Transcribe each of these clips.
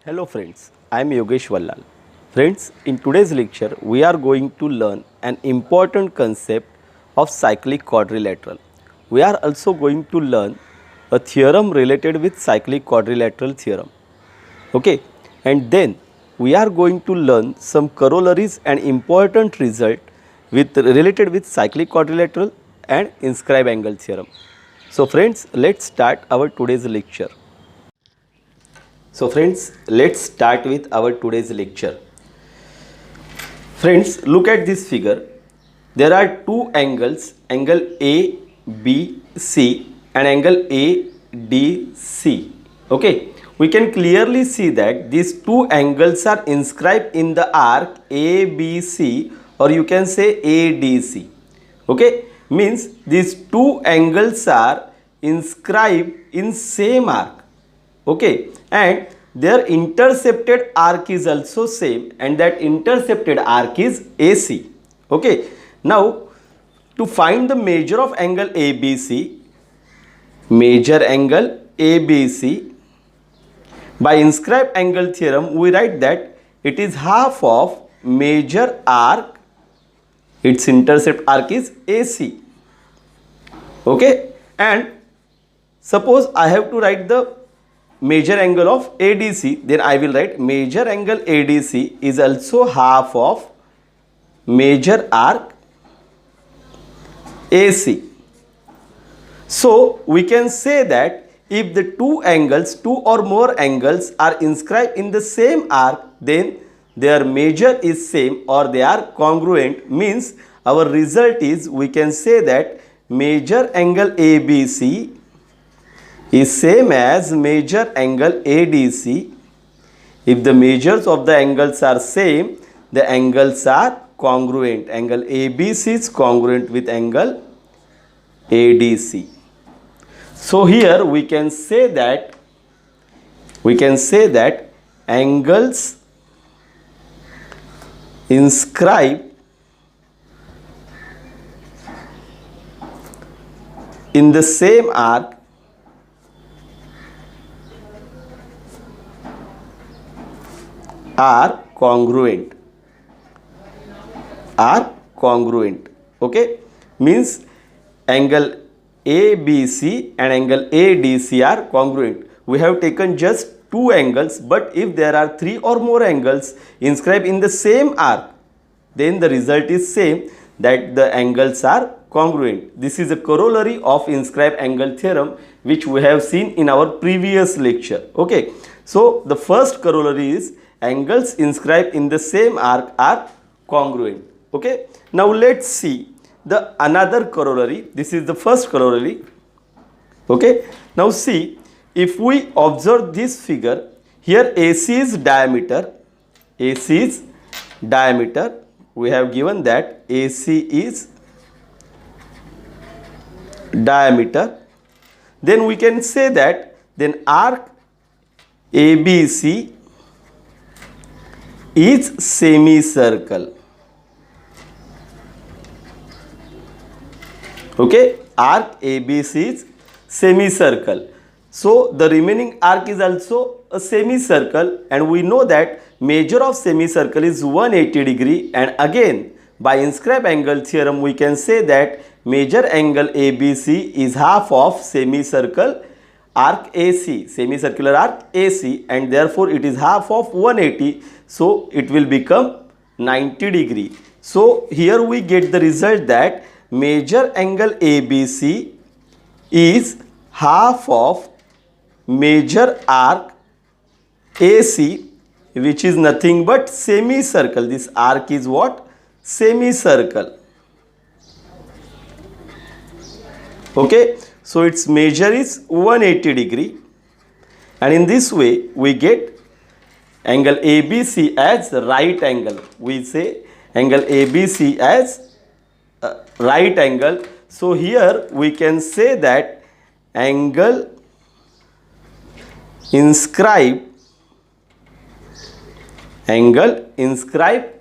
Hello friends, I am Yogesh Vallal. Friends, in today's lecture we are going to learn an important concept of cyclic quadrilateral. We are also going to learn a theorem related with cyclic quadrilateral theorem. Okay, and then we are going to learn some corollaries and important result related with cyclic quadrilateral and inscribe angle theorem. So friends, let's start our today's lecture. So friends, let's start with our today's lecture. Friends, look at this figure. There are two angles, angle ABC and angle ADC. Okay, we can clearly see that these two angles are inscribed in the arc ABC, or you can say ADC. Okay, means these two angles are inscribed in same arc. Okay, and their intercepted arc is also same, and that intercepted arc is AC. Okay, now to find the measure of angle ABC, by inscribed angle theorem we write that it is half of major arc, its intercept arc is AC. Okay, and suppose I have to write the major angle of ADC, then I will write major angle ADC is also half of major arc AC. So we can say that if the two or more angles are inscribed in the same arc, then their measure is same or they are congruent, means our result is, we can say that major angle ABC is same as major angle ADC. If the measures of the angles are same, the angles are congruent. Angle ABC is congruent with angle ADC. So here we can say that angles inscribed in the same arc are congruent. Okay, means angle ABC and angle ADC are congruent. We have taken just two angles, but if there are three or more angles inscribed in the same arc, then the result is same, that the angles are congruent. This is a corollary of inscribed angle theorem which we have seen in our previous lecture. Okay, so the first corollary is angles inscribed in the same arc are congruent. Okay, now let's see the another corollary. This is the first corollary. Okay, now see, if we observe this figure, here AC is diameter, we have given that AC is diameter, then we can say that then arc ABC is semicircle. Okay, arc ABC is semicircle. So the remaining arc is also a semicircle, and we know that measure of semicircle is 180 degree, and again by inscribed angle theorem we can say that major angle ABC is half of semicircle arc AC, semicircular arc AC, and therefore it is half of 180, so it will become 90 degree. So here we get the result that major angle ABC is half of major arc AC, which is nothing but semicircle. This arc is what? Semicircle. Okay, so its measure is 180 degree, and in this way we get angle ABC as right angle. We say angle ABC as right angle. So here we can say that angle inscribed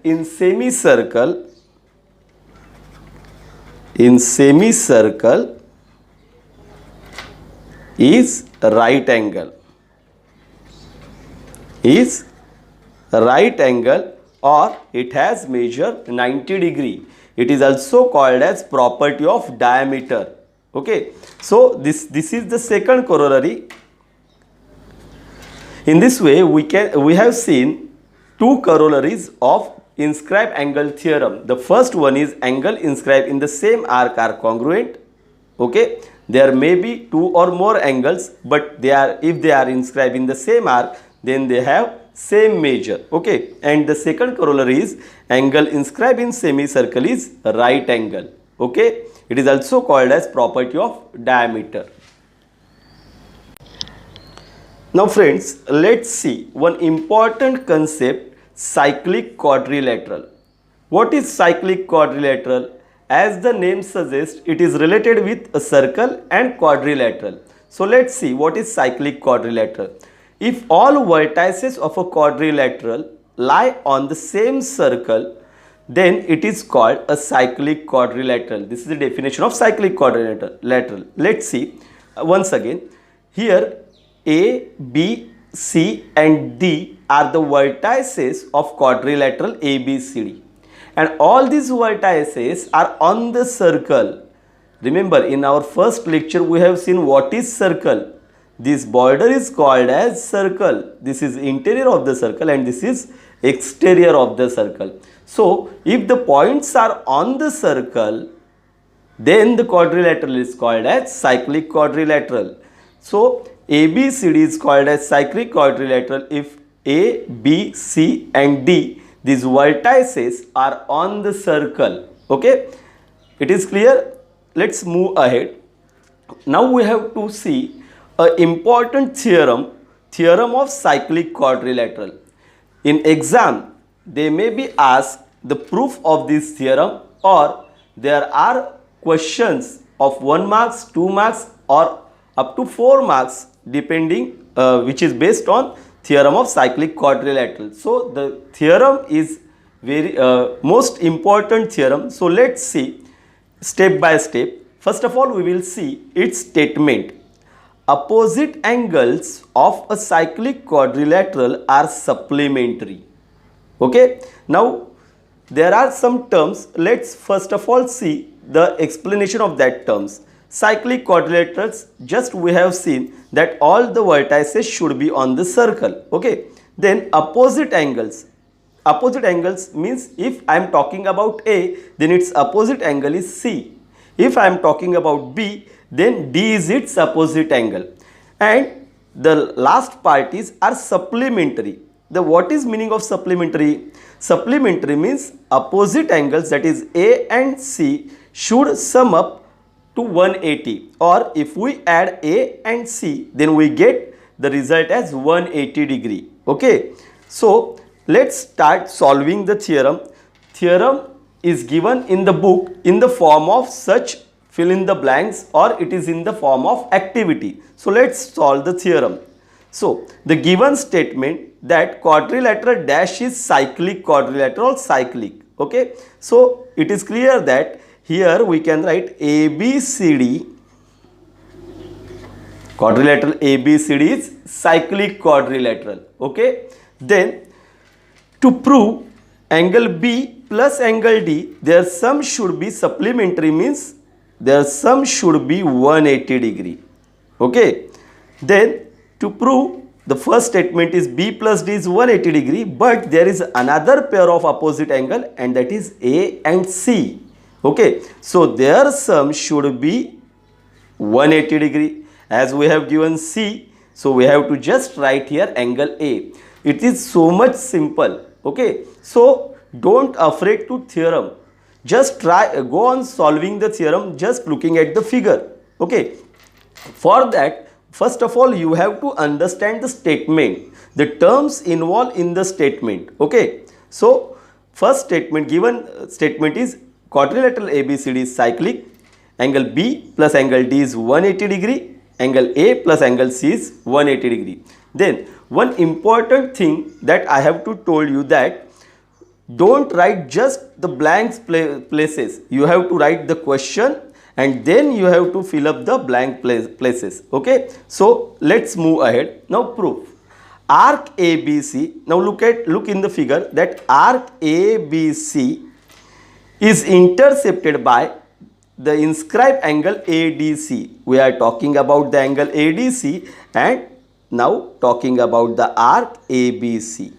in semicircle is right angle. is right angle or it has measured 90 degree. It is also called as property of diameter. Okay, so this is the second corollary. In this way we have seen two corollaries of inscribed angle theorem. The first one is angle inscribed in the same arc are congruent. Okay, there may be two or more angles, but if they are inscribed in the same arc, then they have same measure. Okay, and the second corollary is angle inscribed in semicircle is right angle. Okay, it is also called as property of diameter. Now friends, let's see one important concept, cyclic quadrilateral. What is cyclic quadrilateral? As the name suggests, it is related with a circle and quadrilateral. So let's see what is cyclic quadrilateral. If all vertices of a quadrilateral lie on the same circle, then it is called a cyclic quadrilateral. This is the definition of cyclic quadrilateral. Let's see once again. Here A, B, C and D are the vertices of quadrilateral ABCD, and all these vertices are on the circle. Remember, in our first lecture we have seen what is circle. This border is called as circle. This is interior of the circle and this is exterior of the circle. So if the points are on the circle, then the quadrilateral is called as cyclic quadrilateral. So ABCD is called as cyclic quadrilateral if A, B, C and D, these vertices are on the circle. Okay, it is clear. Let's move ahead. Now we have to see an important theorem of cyclic quadrilateral. In exam, they may be asked the proof of this theorem, or there are questions of 1 marks, 2 marks or up to 4 marks depending which is based on theorem of cyclic quadrilateral. So the theorem is very most important theorem. So let's see step by step. First of all, we will see its statement. Opposite angles of a cyclic quadrilateral are supplementary. Okay, now there are some terms. Let's first of all see the explanation of that terms. Cyclic quadrilaterals, just we have seen that all the vertices should be on the circle. Okay, then opposite angles. Opposite angles means if I am talking about A, then its opposite angle is C. If I am talking about B, then D is its opposite angle. And the last part is are supplementary. What is meaning of supplementary? Supplementary means opposite angles, that is A and C, should sum up to 180, or if we add A and C, then we get the result as 180 degree. Okay, so let's start solving the theorem. Theorem is given in the book in the form of such fill in the blanks, or it is in the form of activity. So let's solve the theorem. So the given statement that quadrilateral dash is cyclic quadrilateral cyclic. Okay, so it is clear that here we can write ABCD, quadrilateral ABCD is cyclic quadrilateral. Okay, then to prove angle B plus angle D, their sum should be supplementary, means their sum should be 180 degree. Okay, then to prove the first statement is B plus D is 180 degree, but there is another pair of opposite angle and that is A and C. Okay, so their sum should be 180 degree. As we have given C, so we have to just write here angle A. It is so much simple. Okay, so don't afraid to theorem. Just go on solving the theorem just looking at the figure. Okay, for that, first of all, you have to understand the statement, the terms involved in the statement. Okay, so first statement, given statement is quadrilateral ABCD is cyclic, angle B plus angle D is 180 degree, angle A plus angle C is 180 degree. Then one important thing that I have to told you that don't write just the blank places. You have to write the question and then you have to fill up the blank places. Okay, so let's move ahead. Now proof. arc ABC, now look in the figure that arc ABC is intercepted by the inscribed angle ADC. We are talking about the angle ADC and now talking about the arc ABC.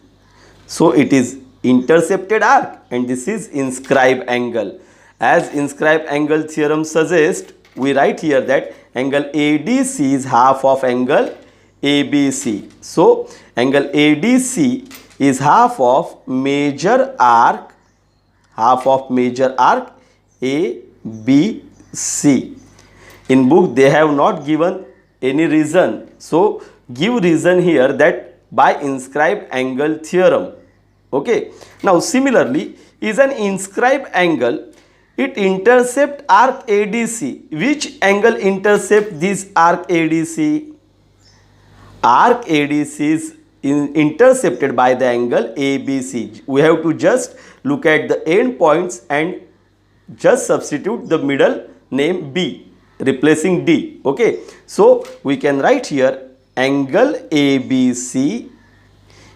So it is intercepted arc and this is inscribed angle. As inscribed angle theorem suggests, we write here that angle ADC is half of angle ABC. So angle ADC is half of major arc ABC. In book they have not given any reason. So give reason here that by inscribed angle theorem. Okay. Now similarly is an inscribed angle, it intercept arc ADC. Which angle intercept this arc ADC? Arc ADC is intercepted by the angle ABC. We have to just look at the end points and just substitute the middle name B, replacing D. Okay. So we can write here angle ABC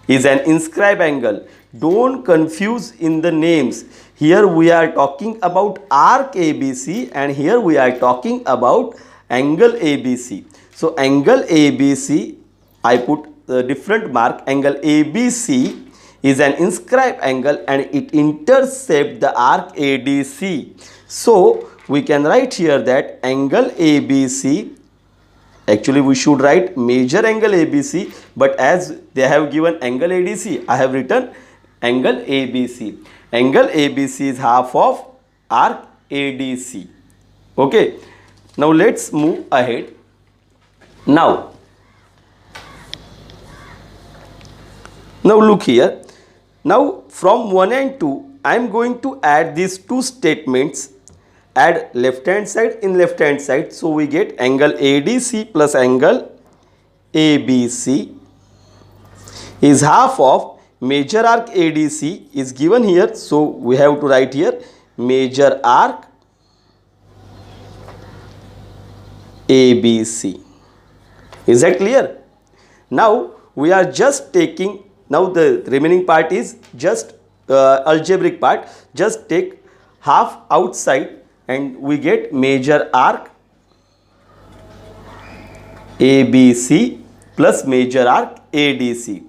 is an inscribed angle. Don't confuse in the names. Here we are talking about arc ABC and here we are talking about angle ABC. So angle ABC, I put a different mark. Angle ABC is an inscribed angle and it intercepts the arc ADC. So we can write here that angle ABC, actually we should write major angle ABC, but as they have given angle ADC, I have written angle ABC. Angle ABC is half of arc ADC. Okay. Now let's move ahead. Now look here. Now from 1 and 2, I am going to add these two statements. Add left hand side in left hand side. So we get angle ADC plus angle ABC is half of major arc ADC is given here. So we have to write here major arc ABC. Is that clear? Now we are just taking, now the remaining part is just algebraic part. Just take half outside and we get major arc ABC plus major arc ADC.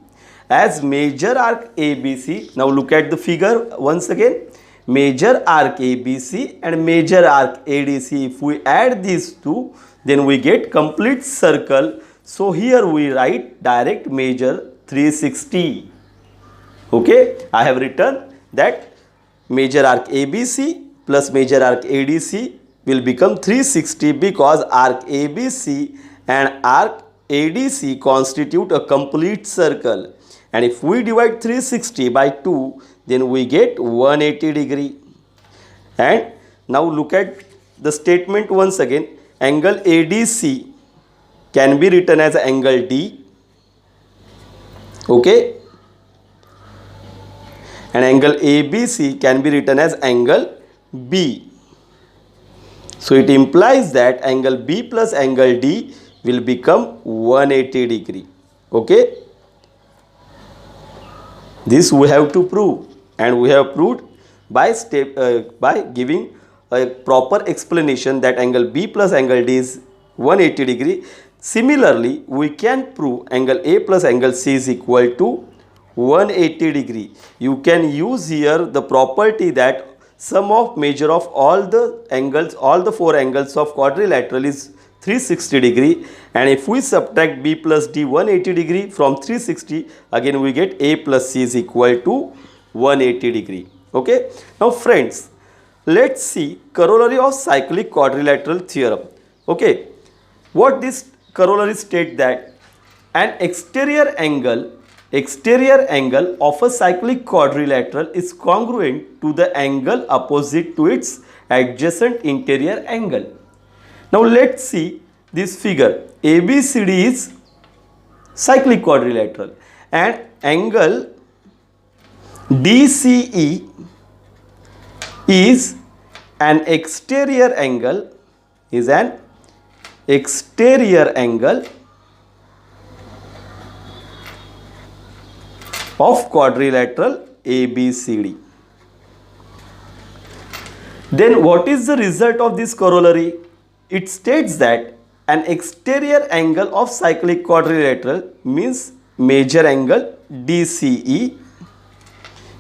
As major arc ABC, now look at the figure once again. Major arc ABC and major arc ADC, if we add these two, then we get complete circle. So here we write direct major 360. Okay, I have written that major arc ABC plus major arc ADC will become 360 because arc ABC and arc ADC constitute a complete circle. And if we divide 360 by 2, then we get 180 degree. And now look at the statement once again. Angle ADC can be written as angle D. Okay. And angle ABC can be written as angle B. So it implies that angle B plus angle D will become 180 degree. Okay. This we have to prove, and we have proved by giving a proper explanation that angle B plus angle D is 180 degree. Similarly, we can prove angle A plus angle C is equal to 180 degree. You can use here the property that sum of measure of all the angles, all the four angles of quadrilateral is 360 degree, and if we subtract B plus D 180 degree from 360, again we get A plus C is equal to 180 degree. Okay. Now friends, let's see corollary of cyclic quadrilateral theorem. Okay. What this corollary state that an exterior angle of a cyclic quadrilateral is congruent to the angle opposite to its adjacent interior angle. Now let's see this figure. ABCD is cyclic quadrilateral and angle DCE is an exterior angle, of quadrilateral ABCD. Then what is the result of this corollary? It states that an exterior angle of cyclic quadrilateral means major angle DCE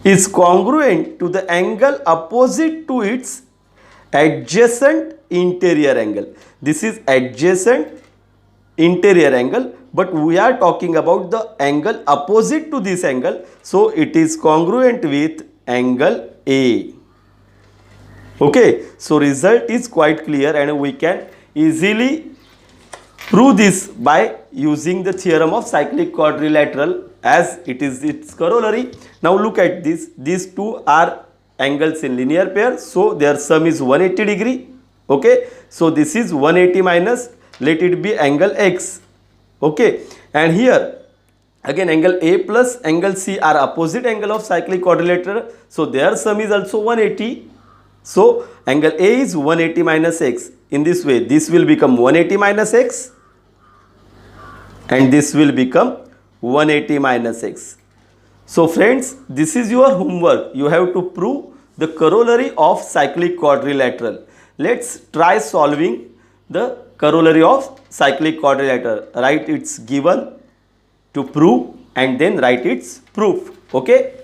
is congruent to the angle opposite to its adjacent interior angle. This is adjacent interior angle, but we are talking about the angle opposite to this angle, so it is congruent with angle A. Okay, so result is quite clear and we can easily prove this by using the theorem of cyclic quadrilateral as it is its corollary. Now look at this. These two are angles in linear pair, so their sum is 180 degree. Okay, so this is 180 minus, let it be angle X. Okay, and here again angle A plus angle C are opposite angle of cyclic quadrilateral, so their sum is also 180. So angle A is 180 minus X. In this way, this will become 180 minus X and this will become 180 minus X. So friends, this is your homework. You have to prove the corollary of cyclic quadrilateral. Let's try solving the corollary of cyclic quadrilateral. Write its given to prove and then write its proof. Okay.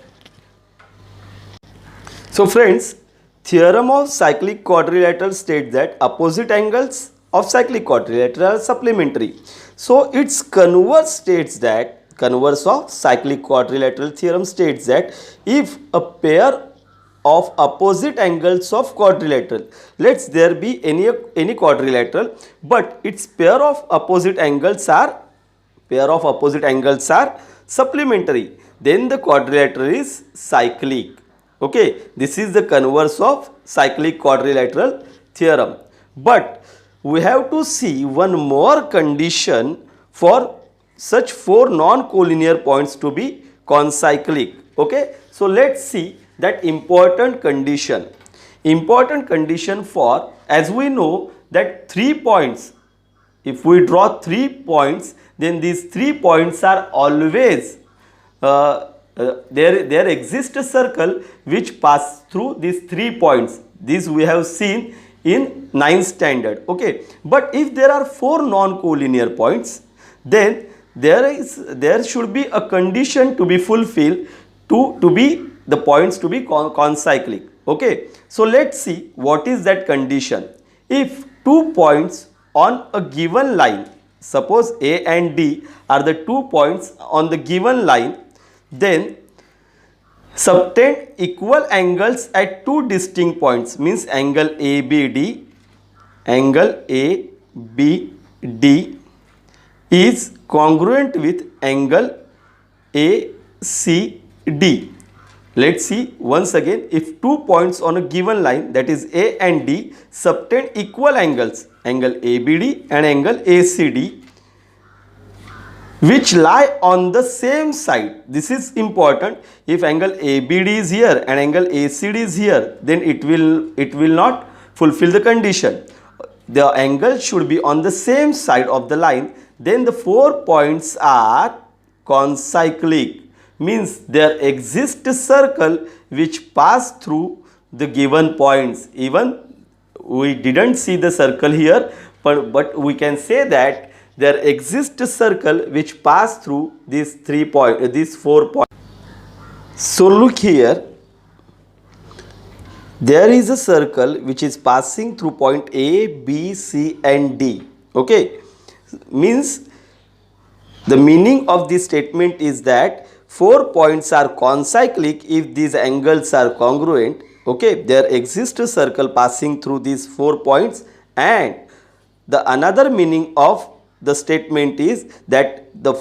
So friends, theorem of cyclic quadrilateral states that opposite angles of cyclic quadrilateral are supplementary. So its converse states that, converse of cyclic quadrilateral theorem states that if a pair of opposite angles of quadrilateral, let's there be any quadrilateral, but its pair of opposite angles are supplementary, then the quadrilateral is cyclic. Okay, this is the converse of cyclic quadrilateral theorem. But we have to see one more condition for such four non-collinear points to be concyclic. Okay, so let's see that important condition. Important condition for, as we know that 3 points, if we draw 3 points, then these 3 points are always there exists a circle which pass through these 3 points. This we have seen in 9th standard. Okay, but if there are 4 non-collinear points, then there should be a condition to be fulfilled to be the points to be concyclic. Okay, so let's see what is that condition. If 2 points on a given line, suppose A and D are the 2 points on the given line, then subtend equal angles at 2 distinct points, means angle ABD is congruent with angle ACD. Let's see once again, if 2 points on a given line, that is A and D, subtend equal angles, angle ABD and angle ACD, which lie on the same side. This is important. If angle ABD is here and angle ACD is here, then it will not fulfill the condition. The angle should be on the same side of the line. Then the 4 points are concyclic, means there exists a circle which pass through the given points. Even we didn't see the circle here, but we can say that there exists a circle which pass through these 4 points. So look here, there is a circle which is passing through point A, B, C and D. Okay, means the meaning of this statement is that 4 points are concyclic if these angles are congruent. Okay, there exists a circle passing through these 4 points, and the another meaning of the statement is that the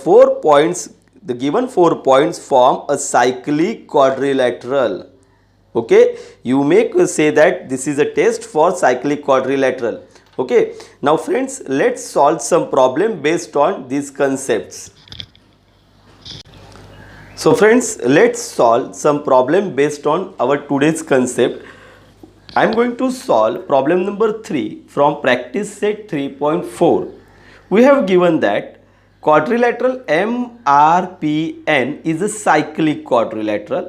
given 4 points form a cyclic quadrilateral. Okay, you may say that this is a test for cyclic quadrilateral. Okay, now friends, let's solve some problem based on these concepts. So friends, let's solve some problem based on our today's concept. I am going to solve problem number 3 from practice set 3.4. We have given that quadrilateral MRPN is a cyclic quadrilateral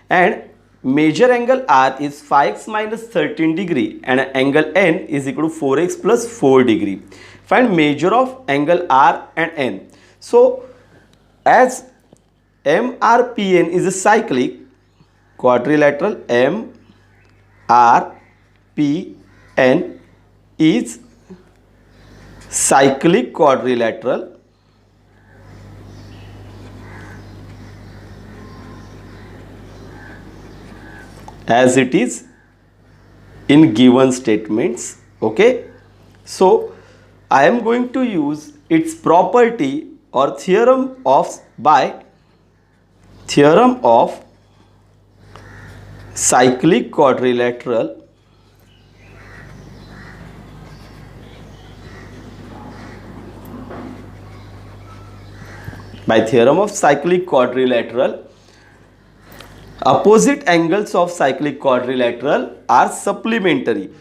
and major angle R is 5x minus 13 degree and angle N is equal to 4x plus 4 degree. Find measure of angle R and N. So as MRPN is a cyclic quadrilateral, MRPN is cyclic quadrilateral as it is in given statements. Okay, so I am going to use its property or theorem of cyclic quadrilateral opposite angles of cyclic quadrilateral are supplementary.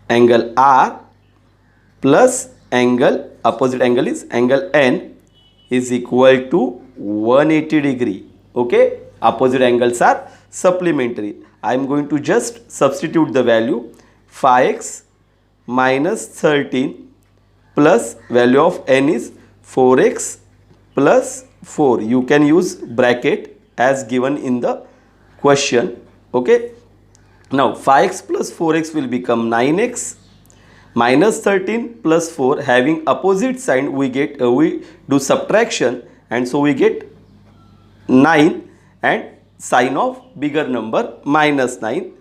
Angle R plus opposite angle is angle N is equal to 180 degree. Okay, opposite angles are supplementary. I am going to just substitute the value 5x minus 13 plus value of N is 4x plus 4. You can use bracket as given in the question. Okay, now 5x plus 4x will become 9x minus 13 plus 4, having opposite sign we do subtraction, and so we get 9 and sign of bigger number minus 9.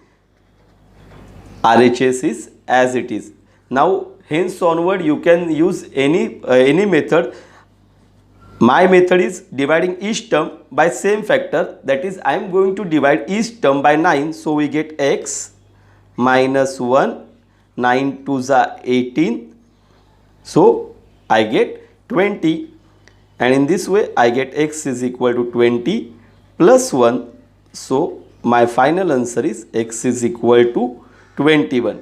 RHS is as it is. Now hence onward you can use any method. My method is dividing each term by same factor, that is I am going to divide each term by 9. So we get x minus 1, 9 2s are 18, so I get 20, and in this way I get x is equal to 20 plus 1. So my final answer is x is equal to 21.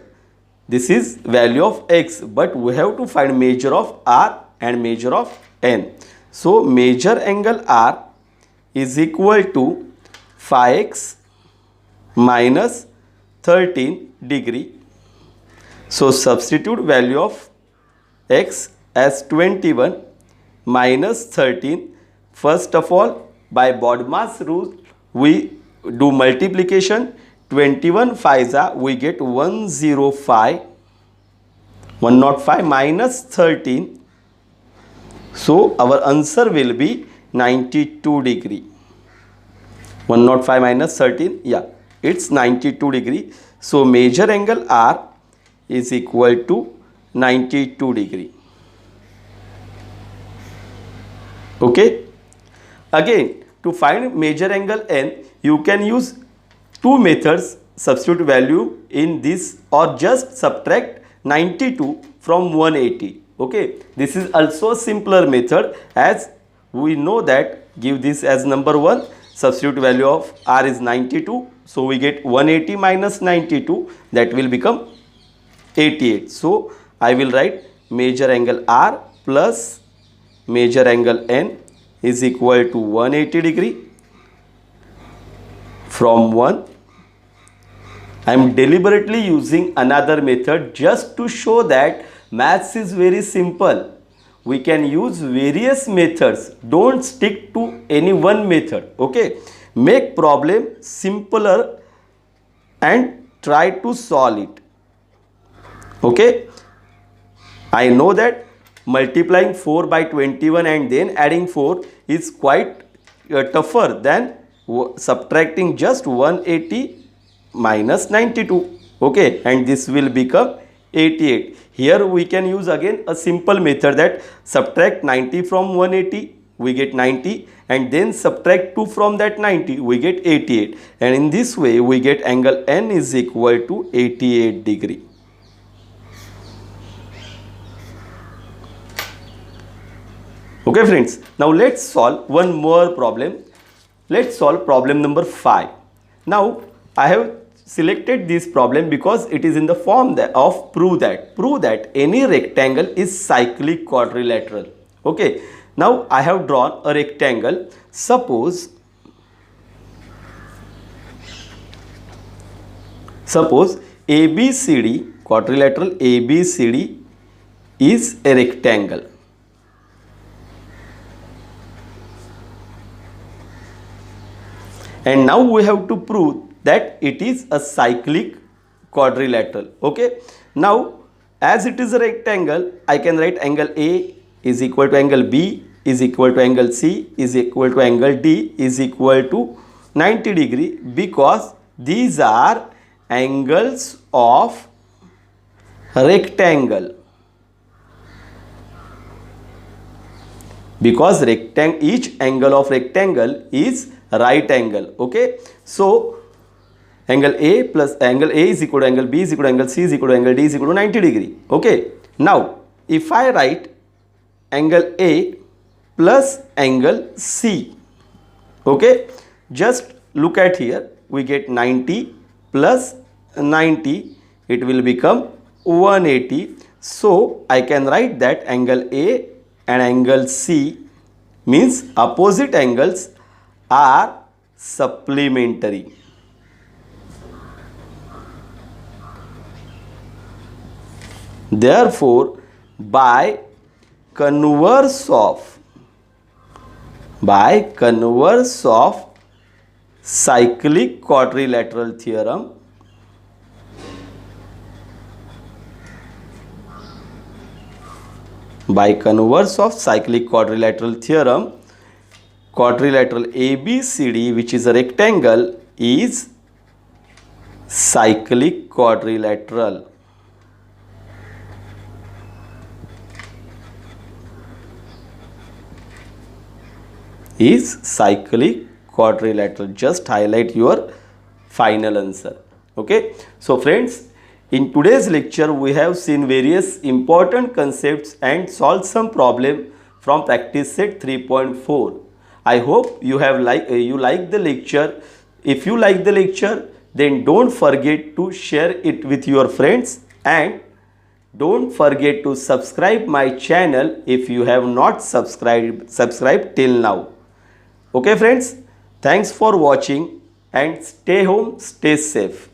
This is value of x, but we have to find measure of R and measure of N. So major angle R is equal to 5x minus 13 degree. So substitute value of x as 21 minus 13. First of all, by BODMAS rule we do multiplication. 21 5s are, we get 105 minus 13. So our answer will be 92 degree. 105 minus 13, yeah, it's 92 degree. So major angle R is equal to 92 degree. Okay, again to find major angle N, you can use two methods. Substitute value in this or just subtract 92 from 180. Okay, this is also a simpler method, as we know that. Give this as number 1. Substitute value of R is 92, so we get 180 minus 92, that will become 88. So I will write major angle R plus major angle N is equal to 180 degree. From 1, I am deliberately using another method just to show that maths is very simple. We can use various methods. Don't stick to any one method. Okay, make problem simpler and try to solve it. Okay, I know that multiplying 4 by 21 and then adding 4 is quite tougher than subtracting just 180 minus 92. Okay, and this will become 88. Here we can use again a simple method, that subtract 90 from 180, we get 90, and then subtract 2 from that 90, we get 88, and in this way we get angle N is equal to 88 degree. Okay friends, now let's solve one more problem. Let's solve problem number 5. Now I have selected this problem because it is in the form prove that any rectangle is cyclic quadrilateral. Okay, Now I have drawn a rectangle. Suppose ABCD, quadrilateral ABCD is a rectangle. And now we have to prove that it is a cyclic quadrilateral. Okay. Now as it is a rectangle, I can write angle A is equal to angle B is equal to angle C is equal to angle D is equal to 90 degree, because these are angles of rectangle. Because each angle of rectangle is right angle. Okay. So angle A plus angle A is equal to angle B is equal to angle C is equal to angle D is equal to 90 degree. Okay. Now if I write angle A plus angle C, okay, just look at here, we get 90 plus 90, it will become 180. So I can write that angle A and angle C means opposite angles are supplementary. Therefore, by converse of cyclic quadrilateral theorem, quadrilateral ABCD, which is a rectangle, is cyclic quadrilateral. Just highlight your final answer. Okay. So friends, in today's lecture we have seen various important concepts and solved some problem from practice set 3.4. I hope you have you like the lecture. If you like the lecture, then don't forget to share it with your friends, and don't forget to subscribe my channel if you have not subscribed till now. Okay friends, thanks for watching and stay home, stay safe.